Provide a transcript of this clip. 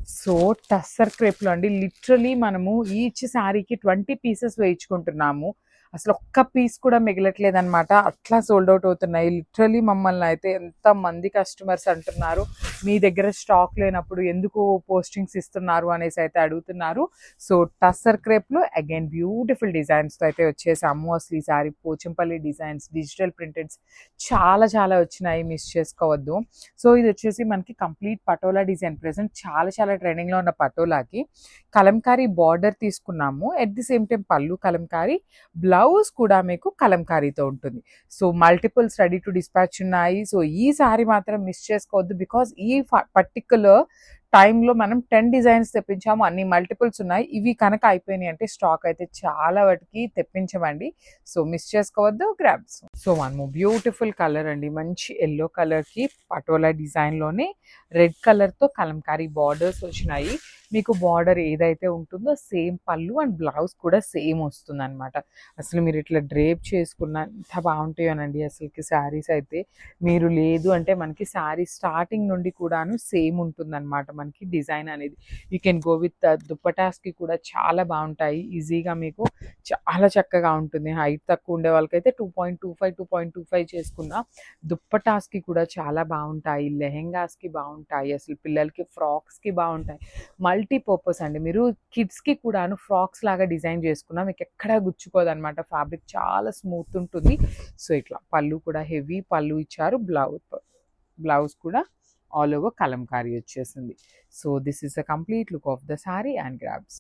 So tussar క్రేప్లో అండి literally మనము each శారీకి 20 పీసెస్ వేయించుకుంటున్నాము. అసలు ఒక్క పీస్ కూడా మిగలట్లేదు అనమాట. అట్లా సోల్డ్ అవుట్ అవుతున్నాయి. లిటరలీ మమ్మల్ని అయితే ఎంతమంది కస్టమర్స్ అంటున్నారు, మీ దగ్గర స్టాక్ లేనప్పుడు ఎందుకు పోస్టింగ్స్ ఇస్తున్నారు అనేసి అయితే అడుగుతున్నారు. సో టస్సర్ క్రేప్లో అగైన్ బ్యూటిఫుల్ డిజైన్స్తో అయితే వచ్చేసాము. అసలు ఈ sari Pochampalli designs, digital printeds చాలా చాలా వచ్చినాయి, మిస్ చేసుకోవద్దు. సో ఇది వచ్చేసి మనకి కంప్లీట్ పటోలా డిజైన్. ప్రెసెంట్ చాలా చాలా ట్రెండింగ్లో ఉన్న పటోలాకి కలంకారీ బార్డర్ తీసుకున్నాము. ఎట్ ది సేమ్ టైం పళ్ళు కలంకారీ, బ్లౌజ్ కూడా మీకు కలంకారీతో ఉంటుంది. So multiples ready to dispatch ఉన్నాయి. సో ఈ సారీ మాత్రం మిస్ చేసుకోవద్దు. బికాజ్ ఈ పర్టికులర్ టైంలో మనం 10 డిజైన్స్ తెప్పించాము, అన్ని మల్టిపుల్స్ ఉన్నాయి. ఇవి కనుక అయిపోయినాయి అంటే స్టాక్ అయితే చాలా వాటికి తెప్పించమండి. సో మిస్ చేసుకోవద్దు, grabs. So one beautiful colour అండి, మంచి ఎల్లో కలర్కి పటోలా డిజైన్లోనే రెడ్ కలర్తో కలంకారీ బార్డర్స్ వచ్చినాయి. మీకు బార్డర్ ఏదైతే ఉంటుందో సేమ్ పళ్ళు అండ్ బ్లౌజ్ కూడా సేమ్ వస్తుంది అనమాట. అసలు మీరు ఇట్లా డ్రేప్ చేసుకున్న ఎంత బాగుంటాయోనండి అసలుకి శారీస్ అయితే. మీరు లేదు అంటే మనకి శారీ స్టార్టింగ్ నుండి కూడాను సేమ్ ఉంటుందన్నమాట మనకి డిజైన్ అనేది. యూ కెన్ గో విత్ దుప్పటాస్కి కూడా చాలా బాగుంటాయి. ఈజీగా మీకు చాలా చక్కగా ఉంటుంది. హైట్ తక్కువ ఉండే వాళ్ళకైతే 2.25 చేసుకున్న దుప్పటాస్కి కూడా చాలా బాగుంటాయి. లెహెంగాస్కి బాగుంటాయి. అసలు పిల్లలకి ఫ్రాక్స్కి బాగుంటాయి. మల్టీపర్పస్ అండి. మీరు కిడ్స్కి కూడాను ఫ్రాక్స్ లాగా డిజైన్ చేసుకున్నా మీకు ఎక్కడా గుచ్చుకోదు అనమాట. ఫ్యాబ్రిక్ చాలా స్మూత్ ఉంటుంది. సో ఇట్లా పళ్ళు కూడా హెవీ పళ్ళు ఇచ్చారు. బ్లౌజ్ కూడా ఆల్ ఓవర్ కలంకారీ వచ్చేసింది. So this is the complete look of the sari and grabs.